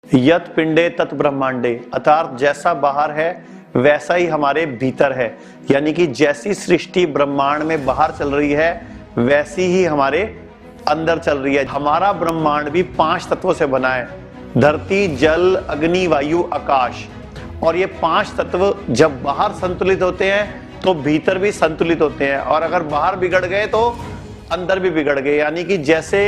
यत पिंडे तत् ब्रह्मांडे, अर्थात जैसा बाहर है वैसा ही हमारे भीतर है। यानी कि जैसी सृष्टि ब्रह्मांड में बाहर चल रही है वैसी ही हमारे अंदर चल रही है। हमारा ब्रह्मांड भी 5 तत्वों से बना है, धरती, जल, अग्नि, वायु, आकाश। और ये 5 तत्व जब बाहर संतुलित होते हैं तो भीतर भी संतुलित होते हैं, और अगर बाहर बिगड़ गए तो अंदर भी बिगड़ गए। यानी कि जैसे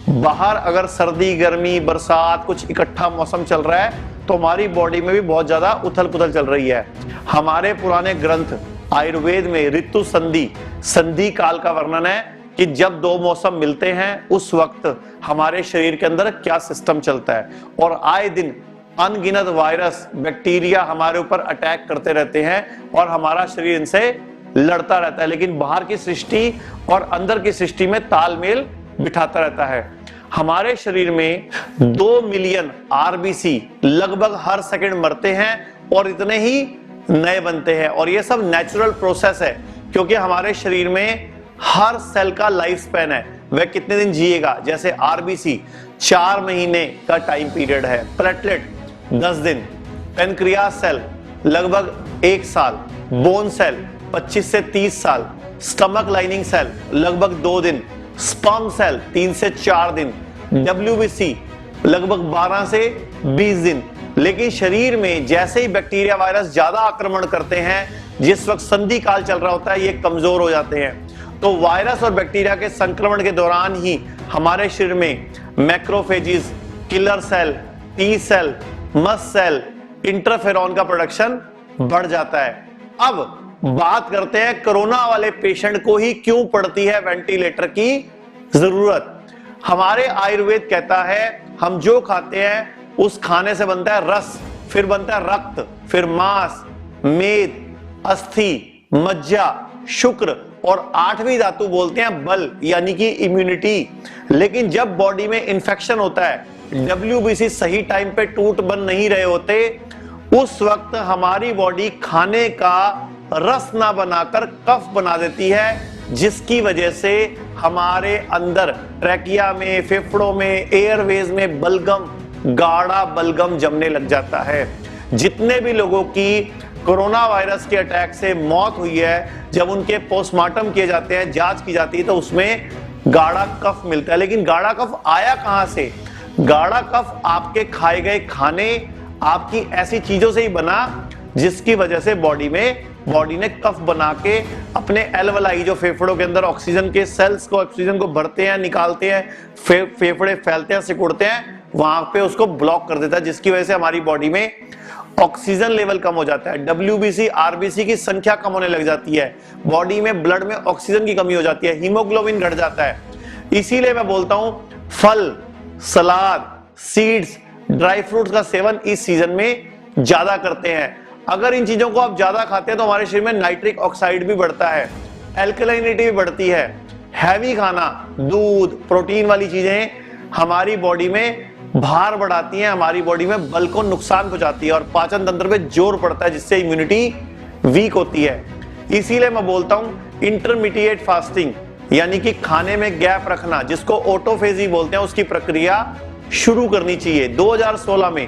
बाहर अगर सर्दी, गर्मी, बरसात कुछ इकट्ठा मौसम चल रहा है तो हमारी बॉडी में भी बहुत ज्यादा उथल पुथल चल रही है। हमारे पुराने ग्रंथ आयुर्वेद में ऋतु संधि काल का वर्णन है कि जब 2 मौसम मिलते हैं उस वक्त हमारे शरीर के अंदर क्या सिस्टम चलता है। और आए दिन अनगिनत वायरस, बैक्टीरिया हमारे ऊपर अटैक करते रहते हैं और हमारा शरीर इनसे लड़ता रहता है, लेकिन बाहर की सृष्टि और अंदर की सृष्टि में तालमेल बिठाता रहता है। हमारे शरीर में 2 मिलियन आरबीसी लगभग हर सेकंड मरते हैं और इतने ही नए बनते हैं। और ये सब नेचुरल प्रोसेस है, क्योंकि हमारे शरीर में हर सेल का लाइफ स्पैन है, वह कितने दिन जिएगा। जैसे आरबीसी 4 महीने का टाइम पीरियड है, प्लेटलेट 10 दिन, पेनक्रियास सेल लगभग 1 साल, बोन सेल 25 से 30 साल, स्टमक लाइनिंग सेल लगभग 2 दिन, स्पर्म सेल 3 से 4 दिन, WBC लगभग 12 से 20 दिन। लेकिन शरीर में जैसे ही बैक्टीरिया, वायरस ज्यादा आक्रमण करते हैं, जिस वक्त संधि काल चल रहा होता है, ये कमजोर हो जाते हैं। तो वायरस और बैक्टीरिया के संक्रमण के दौरान ही हमारे शरीर में macrophages, killer cell, T cell, mast cell, interferon का प्रोडक्शन बढ़ जाता है। अब बात करते हैं कोरोना वाले पेशेंट को ही क्यों पड़ती है वेंटिलेटर की जरूरत। हमारे आयुर्वेद कहता है हम जो खाते हैं उस खाने से बनता है रस, फिर बनता है रक्त, फिर मांस, मेद, अस्थि, मज्जा, शुक्र, और 8वीं धातु बोलते हैं बल, यानी कि इम्यूनिटी। लेकिन जब बॉडी में इंफेक्शन होता है, WBC सही टाइम पे टूट बन नहीं रहे होते, उस वक्त हमारी बॉडी खाने का रस ना बनाकर कफ बना देती है, जिसकी वजह से हमारे अंदर ट्रैकिया में, फेफड़ों में, एयरवेज में बलगम, गाढ़ा बलगम जमने लग जाता है। जितने भी लोगों की कोरोना वायरस के अटैक से मौत हुई है, जब उनके पोस्टमार्टम किए जाते हैं, जांच की जाती है, तो उसमें गाढ़ा कफ मिलता है। लेकिन गाढ़ा कफ आया कहां से? गाढ़ा कफ आपके खाए गए खाने, आपकी ऐसी चीजों से ही बना जिसकी वजह से बॉडी ने कफ बना के अपने एल्वलाई, जो फेफड़ों के अंदर ऑक्सीजन के सेल्स को, ऑक्सीजन को भरते हैं, निकालते हैं, फेफड़े फैलते हैं, सिकुड़ते हैं, वहां पे उसको ब्लॉक कर देता है, जिसकी वजह से हमारी बॉडी में ऑक्सीजन लेवल कम हो जाता है, WBC, RBC की संख्या कम होने लग जाती है, बॉडी में ब्लड में ऑक्सीजन की कमी हो जाती है, हीमोग्लोबिन घट जाता है। इसीलिए मैं बोलता हूं फल, सलाद, सीड्स, ड्राई फ्रूट्स का सेवन इस सीजन में ज्यादा करते हैं। अगर इन चीजों को आप ज्यादा खाते हैं तो हमारे शरीर में नाइट्रिक ऑक्साइड भी बढ़ता है, एल्कलाइनिटी भी बढ़ती है। हैवी खाना, दूध, प्रोटीन वाली चीजें हमारी बॉडी में भार बढ़ाती हैं, हमारी बॉडी में बल को नुकसान पहुंचाती है और पाचन तंत्र पे जोर पड़ता है, जिससे इम्यूनिटी वीक होती है। इसीलिए मैं बोलता हूं इंटरमीडिएट फास्टिंग, यानी कि खाने में गैप रखना, जिसको ऑटोफेजी बोलते हैं, उसकी प्रक्रिया शुरू करनी चाहिए। 2016 में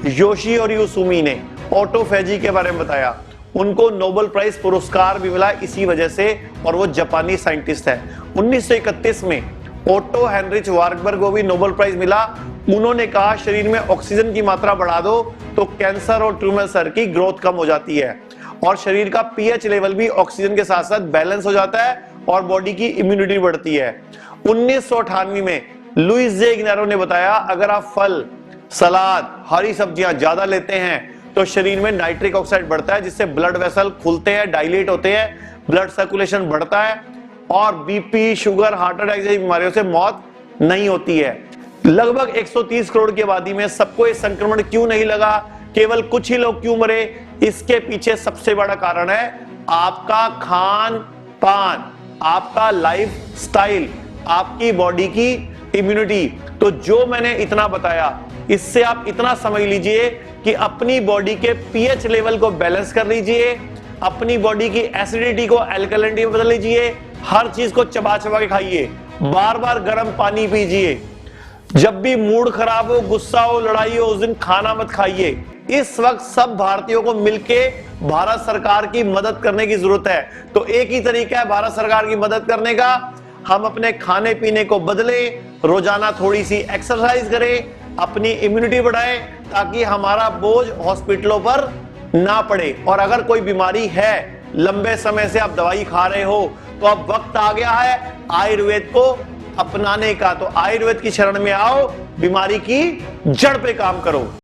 योशिनोरी सुमी ने ऑटोफेजी के बारे में बताया, उनको नोबेल प्राइज पुरस्कार भी मिला इसी वजह से, और वो जापानी साइंटिस्ट है। 1931 में ओटो हेनरिच वार्गबर्ग को भी नोबेल प्राइज मिला। उन्होंने कहा शरीर में ऑक्सीजन की मात्रा बढ़ा दो तो कैंसर और ट्यूमर सर की ग्रोथ कम हो जाती है, और शरीर का पीएच लेवल भी ऑक्सीजन के साथ साथ बैलेंस हो जाता है और बॉडी की इम्यूनिटी बढ़ती है। 1998 में लुइस जे इग्नारो ने बताया अगर आप फल, सलाद, हरी सब्जियां ज्यादा लेते हैं तो शरीर में नाइट्रिक ऑक्साइड बढ़ता है, जिससे ब्लड वेसल खुलते हैं, डायलेट होते हैं, ब्लड सर्कुलेशन बढ़ता है और बीपी, शुगर, हार्ट अटैक जैसी बीमारियों से मौत नहीं होती है। लगभग 130 करोड़ की आबादी में सबको ये संक्रमण क्यों नहीं लगा, केवल कुछ ही लोग क्यों मरे? इसके पीछे सबसे बड़ा कारण है आपका खान पान, आपका लाइफ स्टाइल, आपकी बॉडी की इम्यूनिटी। तो जो मैंने इतना बताया, इससे आप इतना समझ लीजिए कि अपनी बॉडी के पीएच लेवल को बैलेंस कर लीजिए, अपनी बॉडी की एसिडिटी को अल्कलिनिटी में बदल लीजिए, हर चीज को चबा चबा के खाइए, बार बार गर्म पानी पीजिए, जब भी मूड खराब हो, गुस्सा हो, लड़ाई हो, उस दिन खाना मत खाइए। इस वक्त सब भारतीयों को मिलके भारत सरकार की मदद करने की जरूरत है। तो एक ही तरीका है भारत सरकार की मदद करने का, हम अपने खाने पीने को बदलें, रोजाना थोड़ी सी एक्सरसाइज करें, अपनी इम्यूनिटी बढ़ाएं, ताकि हमारा बोझ हॉस्पिटलों पर ना पड़े। और अगर कोई बीमारी है, लंबे समय से आप दवाई खा रहे हो, तो अब वक्त आ गया है आयुर्वेद को अपनाने का। तो आयुर्वेद की शरण में आओ, बीमारी की जड़ पे काम करो।